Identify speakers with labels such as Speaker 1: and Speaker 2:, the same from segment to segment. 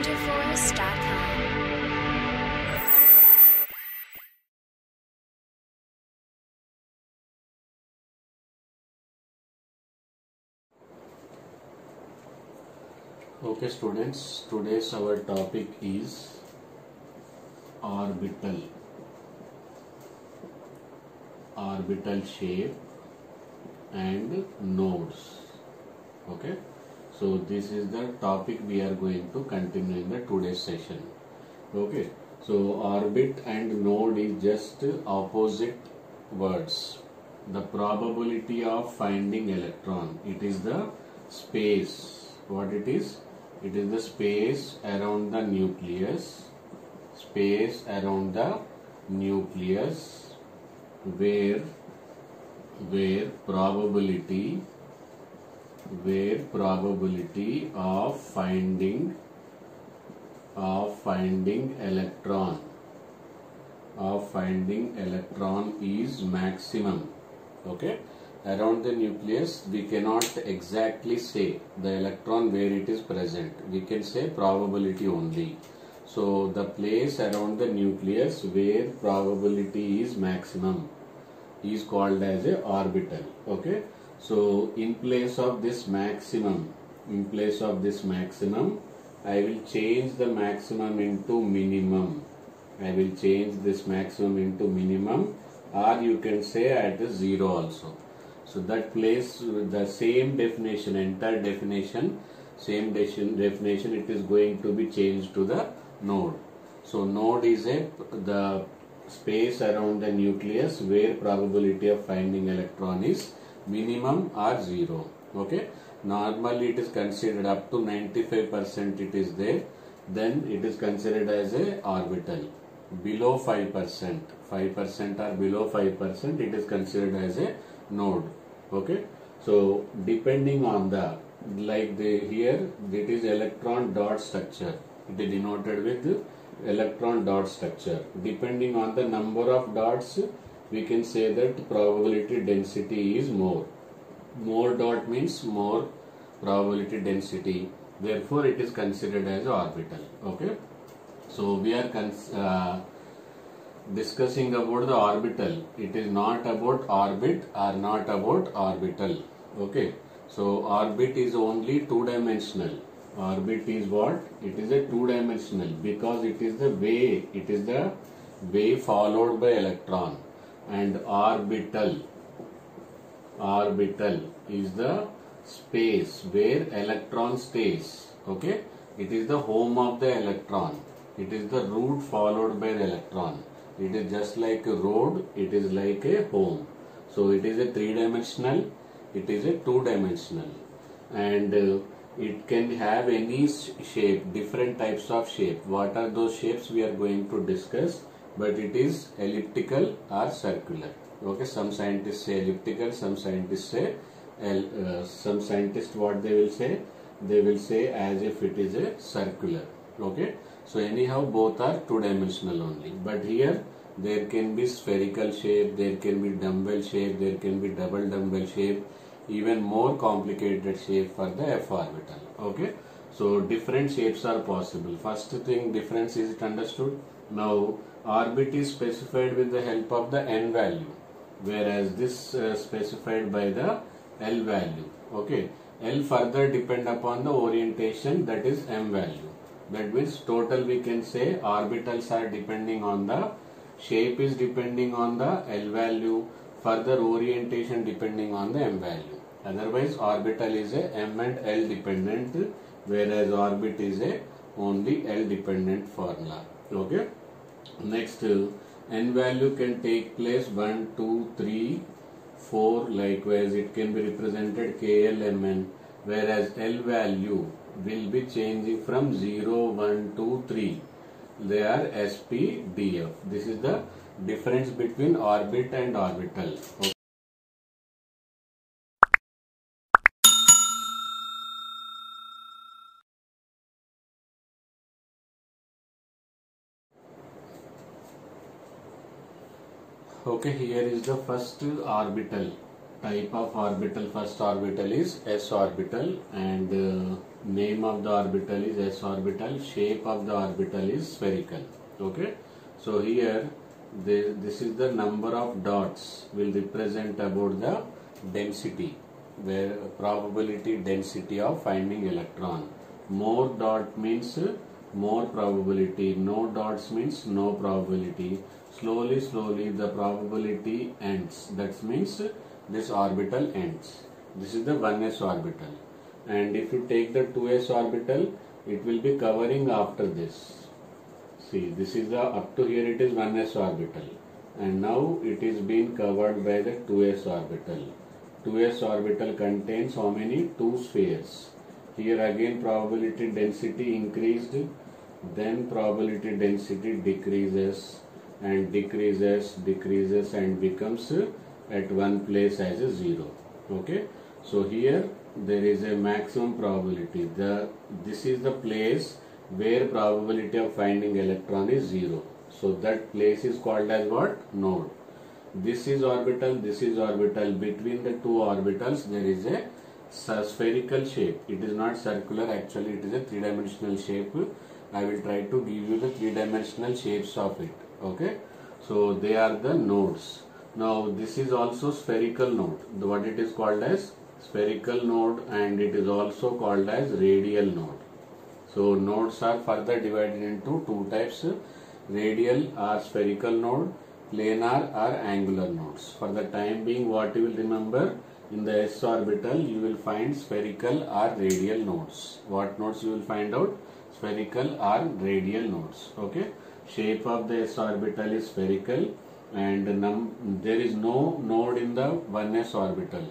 Speaker 1: SounderForce.com.
Speaker 2: Okay students, today's our topic is orbital shape and nodes. Okay, so this is the topic we are going to continue in the today's session. Okay, so orbit and node is just opposite words. The probability of finding electron, it is the space. What it is? It is the space around the nucleus, where probability of finding electron is maximum. Okay, around the nucleus we cannot exactly say the electron where it is present. We can say probability only. So the place around the nucleus where probability is maximum is called as a orbital. Okay, so in place of this maximum, I will change the maximum into minimum. Or you can say at a zero also. So that place, the same definition, entire definition, it is going to be changed to the node. So node is the space around the nucleus where probability of finding electron is minimum or zero. Okay, normally it is considered up to 95% it is there, then it is considered as a orbital. Below 5% or below 5% it is considered as a node. Okay, so depending on the, here it is electron dot structure, it is denoted with electron dot structure. Depending on the number of dots, we can say that probability density is more. More dot means more probability density, therefore it is considered as orbital. Okay, so we are discussing about the orbital. It is not about orbit or not about orbital. Okay, so orbit is only two-dimensional. Orbit is what? It is a two-dimensional because it is the way followed by electron, and orbital is the space where electron stays. Okay, it is the home of the electron. It is the route followed by the electron. It is just like a road, it is like a home. So it is a three-dimensional, it is a two-dimensional, and it can have any shape, different types of shape. What are those shapes we are going to discuss, but it is elliptical or circular. Okay, some scientists say elliptical, some scientists say some scientists what they will say? They will say as if it is a circular. Okay, so anyhow both are two-dimensional only, but here there can be spherical shape, there can be dumbbell shape, there can be double dumbbell shape, even more complicated shape for the f orbital. Okay, so different shapes are possible. First thing, difference, is it understood? Now orbit is specified with the help of the n value, whereas this specified by the L value. Okay, L further depend upon the orientation, that is m value. That means total we can say orbitals are depending on the shape, is depending on the L value, further orientation depending on the m value. Otherwise orbital is a m and L dependent, whereas orbit is a only L dependent formula. Okay, next, n value can take place 1, 2, 3, 4, likewise it can be represented KLMN, whereas L value will be changing from 0, 1, 2, 3. They are SP, DF. This is the difference between orbit and orbital. Okay, here is the first orbital type of orbital. First orbital is s orbital, and Name of the orbital is s orbital. Shape of the orbital is spherical. Okay. So here this is the number of dots will represent about the density, where probability density of finding electron. More dot means more probability, no dots means no probability. Slowly the probability ends. That means this orbital ends. This is the 1s orbital. And if you take the 2s orbital, it will be covering after this. See, this is the up to here it is 1s orbital, and now it is being covered by the 2s orbital. 2s orbital contains how many? 2 spheres. Here again probability density increased, then probability density decreases and decreases and becomes at one place as a 0. Okay. So here there is a maximum probability. This is the place where probability of finding electron is 0. So that place is called as what? Node. This is orbital, this is orbital. Between the two orbitals there is a spherical shape. It is not circular, actually it is a 3-dimensional shape. I will try to give you the 3-dimensional shapes of it. Okay. So they are the nodes. Now this is also spherical node. What it is called as? Spherical node, and it is also called as radial node. So nodes are further divided into two types: radial or spherical node, planar or angular nodes. For the time being, what you will remember, in the s orbital you will find spherical or radial nodes. What nodes you will find out? Spherical or radial nodes. Okay. Shape of the s orbital is spherical, and there is no node in the 1s orbital,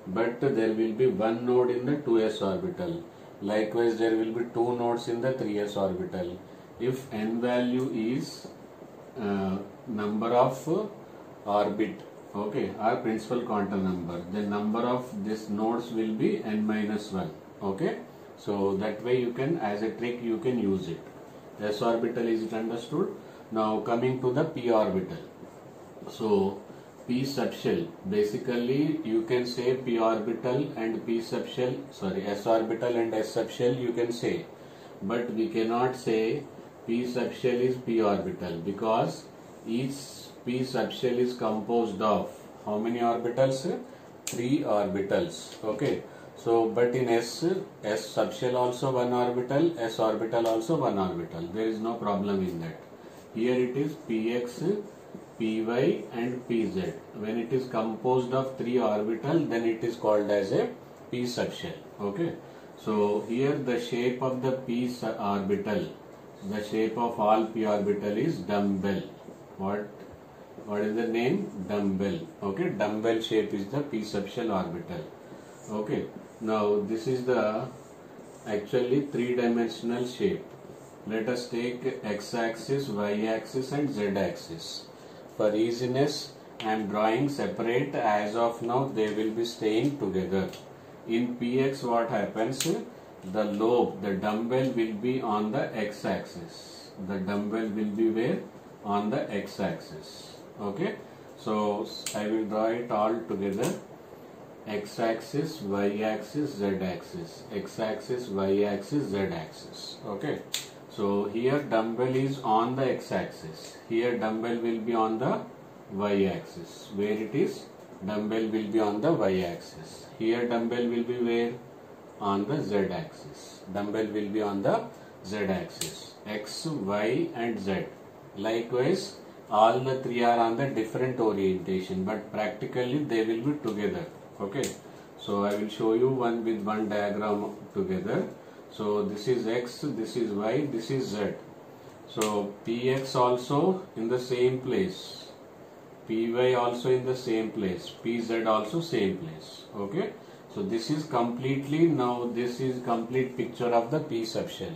Speaker 2: but there will be one node in the 2s orbital. Likewise, there will be two nodes in the 3s orbital. If n value is number of orbit, okay, or principal quantum number, the number of these nodes will be n minus 1. Okay. So that way you can, as a trick, you can use it. S orbital, is it understood? Now coming to the p orbital. So p subshell, basically you can say p orbital and p subshell, sorry, s orbital and s subshell you can say, but we cannot say p subshell is p orbital, because each p subshell is composed of how many orbitals? 3 orbitals. Okay. So but in s subshell also one orbital, s orbital also one orbital. There is no problem in that. Here it is px, py and pz. When it is composed of 3 orbital, then it is called as a p subshell. Okay. So here the shape of the p orbital, the shape of all p orbital is dumbbell. What is the name? Dumbbell. Okay. Dumbbell shape is the p subshell orbital. Okay. Now this is the actually 3-dimensional shape. Let us take x-axis, y-axis and z-axis. For easiness, I am drawing separate. As of now, they will be staying together. In px, what happens? The lobe, the dumbbell will be on the x-axis. The dumbbell will be where? On the x-axis. Okay. So I will draw it all together. X-axis, y-axis, z-axis. X-axis, y-axis, z-axis. Okay. So here dumbbell is on the x-axis. Here dumbbell will be on the y-axis. Where it is? Dumbbell will be on the y-axis. Here dumbbell will be where? On the z-axis. Dumbbell will be on the z-axis. X, y and z. Likewise, all the 3 are on the different orientation, but practically they will be together. Okay. So I will show you one with one diagram together. So this is x, this is y, this is z. So px also in the same place, py also in the same place, pz also same place. Okay. So this is completely, now this is complete picture of the p subshell.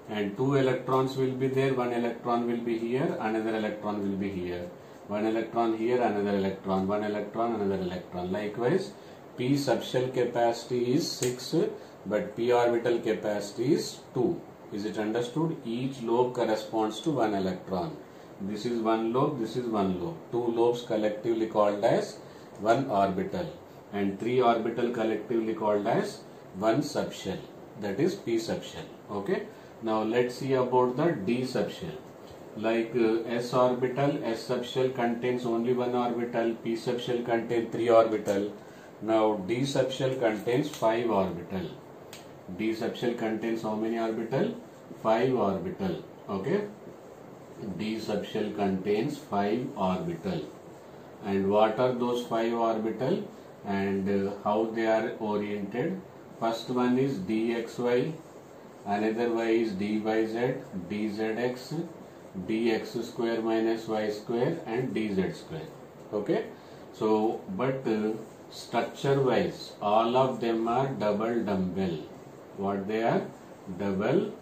Speaker 2: And 2 electrons will be there, 1 electron will be here, another electron will be here. 1 electron here, another electron, 1 electron, another electron. Likewise, p subshell capacity is 6, but p orbital capacity is 2. Is it understood? Each lobe corresponds to 1 electron. This is 1 lobe, this is 1 lobe. 2 lobes collectively called as 1 orbital, and 3 orbital collectively called as 1 subshell. that is p subshell. Okay. Now let's see about the d subshell. Like s orbital, s subshell contains only one orbital, p subshell contains 3 orbital. Now d subshell contains 5 orbital. D subshell contains how many orbital? 5 orbital. Okay. D subshell contains 5 orbital. And what are those 5 orbital and how they are oriented? First one is dxy, another y is dyz, dzx, dx square minus y square and dz square. Okay. So, but structure wise, all of them are double dumbbell. What they are? Double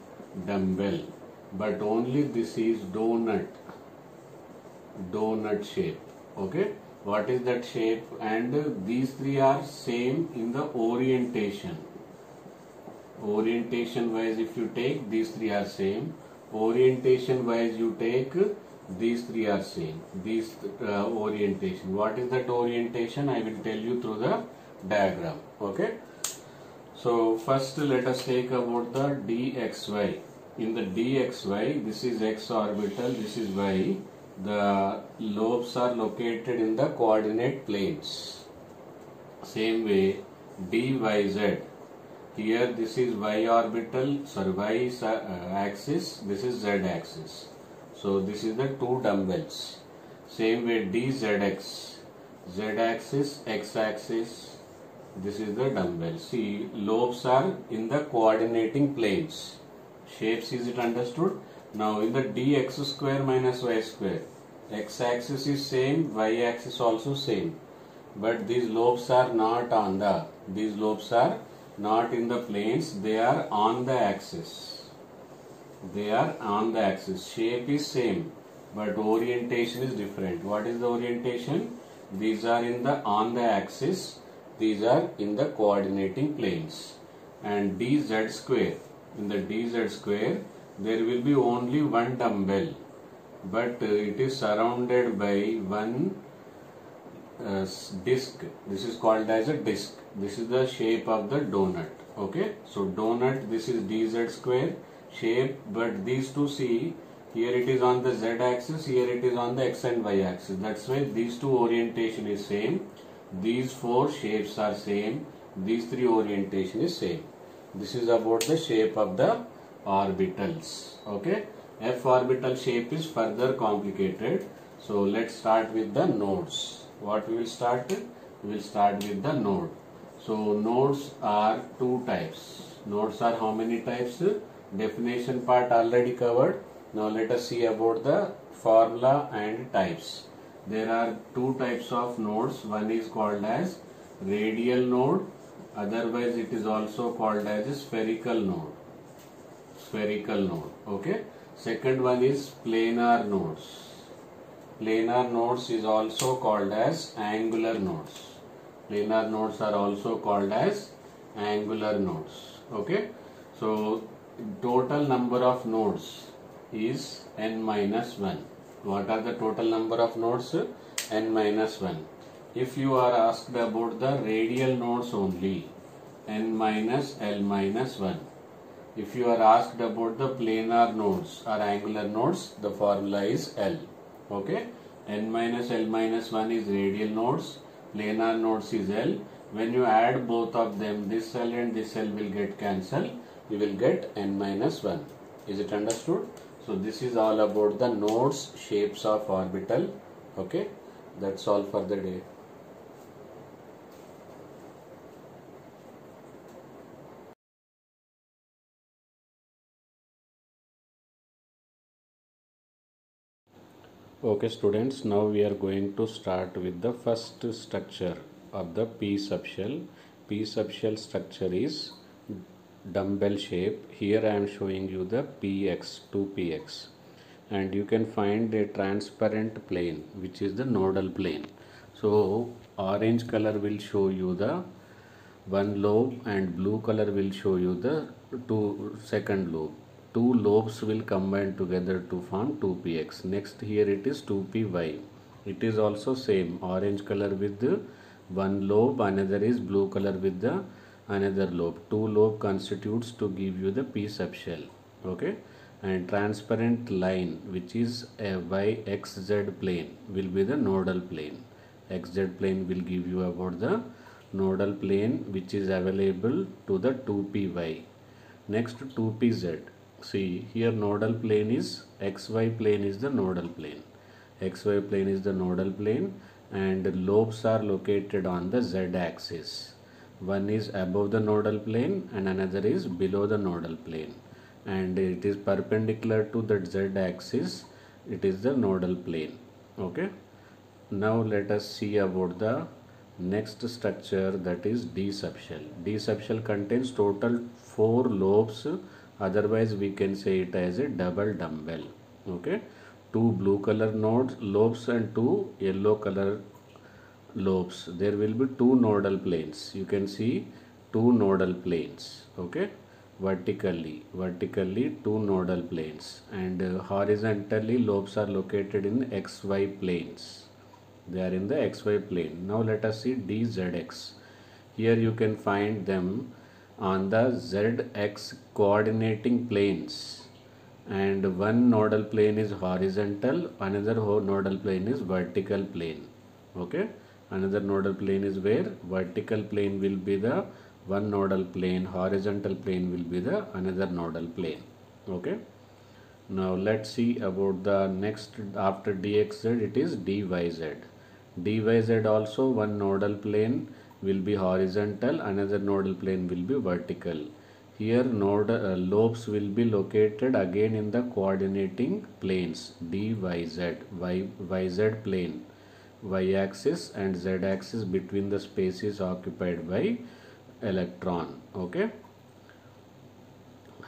Speaker 2: dumbbell. But only this is donut shape. Okay. What is that shape? And these three are same in the orientation. Orientation wise, if you take, these three are same. Orientation wise, you take, these three are same. These orientation. What is that orientation? I will tell you through the diagram. Okay. So first let us take about the dxy. In the dxy, this is x orbital, this is y. The lobes are located in the coordinate planes. Same way, dyz. Here this is y orbital, sorry, y axis, this is z axis. So this is the two dumbbells. Same way, dzx, z axis, x axis, this is the dumbbell. See, lobes are in the coordinating planes. Shapes, is it understood? Now in the dx square minus y square, x axis is same, y axis also same. But these lobes are not on the, these lobes are not in the planes, they are on the axis. They are on the axis. Shape is same, but orientation is different. What is the orientation? These are in the on the axis, these are in the coordinating planes. And dz square, in the dz square, there will be only one dumbbell, but it is surrounded by one disc. This is called as a disc. This is the shape of the donut. Okay, so donut, this is dz square shape, but these two, see, here it is on the z axis, here it is on the x and y axis. That's why these two orientation is same. These four shapes are same. These three orientation is same. This is about the shape of the orbitals. Okay. F orbital shape is further complicated. So let's start with the nodes. What we will start? We will start with the node. So nodes are two types. Nodes are how many types? Definition part already covered. Now let us see about the formula and types. There are two types of nodes. One is called as radial node. Otherwise it is also called as a spherical node. Spherical node. Okay. Second one is planar nodes. Planar nodes is also called as angular nodes. Planar nodes are also called as angular nodes. Okay. So total number of nodes is n minus 1. What are the total number of nodes? N minus 1. If you are asked about the radial nodes only, n minus l minus 1. If you are asked about the planar nodes or angular nodes, the formula is L. Okay. N minus L minus 1 is radial nodes. Planar nodes is L. When you add both of them, this L and this L will get cancelled. You will get n minus 1. Is it understood? So this is all about the nodes, shapes of orbital. Okay. That's all for the day. Okay students, now we are going to start with the first structure of the P subshell. P subshell structure is dumbbell shape. Here I am showing you the PX, 2PX, and you can find a transparent plane which is the nodal plane. So orange color will show you the one lobe and blue color will show you the second lobe. Two lobes will combine together to form 2px. Next here it is 2py. It is also same, orange color with the one lobe, another is blue color with the another lobe. Two lobe constitutes to give you the P subshell. Okay, and transparent line which is a yxz plane will be the nodal plane. Xz plane will give you about the nodal plane which is available to the 2py. Next 2pz. See here nodal plane is xy plane is the nodal plane. XY plane is the nodal plane and lobes are located on the z axis. One is above the nodal plane and another is below the nodal plane, and it is perpendicular to the z axis. It is the nodal plane. Okay. Now let us see about the next structure, that is D subshell. D subshell contains total 4 lobes, otherwise we can say it as a double dumbbell. Okay, 2 blue color lobes and 2 yellow color lobes. There will be 2 nodal planes. You can see 2 nodal planes. Okay, vertically 2 nodal planes, and horizontally lobes are located in XY planes. They are in the XY plane. Now let us see DZX. Here you can find them on the ZX coordinating planes, and one nodal plane is horizontal, another nodal plane is vertical plane. Okay, another nodal plane is where vertical plane will be the one nodal plane, horizontal plane will be the another nodal plane. Okay, now let's see about the next. After DXZ it is DYZ. DYZ also one nodal plane will be horizontal, another nodal plane will be vertical. Here lobes will be located again in the coordinating planes DYZ, YZ plane, Y axis and Z axis, between the spaces occupied by electron. Okay,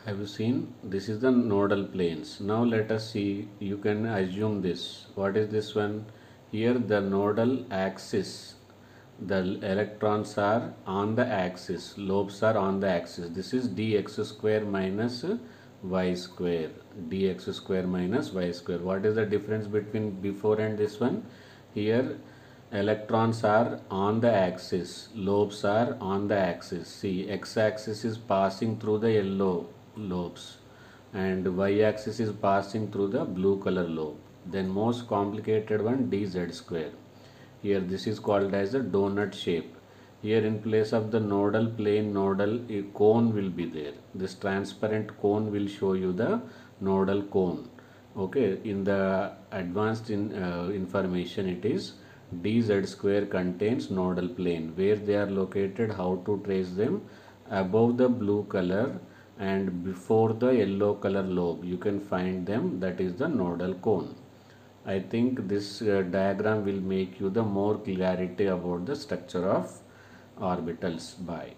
Speaker 2: have you seen? This is the nodal planes. Now let us see, you can assume this. What is this one? Here the nodal axis, the electrons are on the axis, lobes are on the axis. This is dx square minus y square, dx square minus y square. What is the difference between before and this one? Here electrons are on the axis, lobes are on the axis. See, x axis is passing through the yellow lobes and y axis is passing through the blue color lobe. Then most complicated one, dz square. Here this is called as a donut shape. Here in place of the nodal plane, a cone will be there. This transparent cone will show you the nodal cone. Okay, in the advanced information it is dz square contains nodal plane. Where they are located, how to trace them? Above the blue color and before the yellow color lobe you can find them, that is the nodal cone. I think this diagram will make you the more clarity about the structure of orbitals. Bye.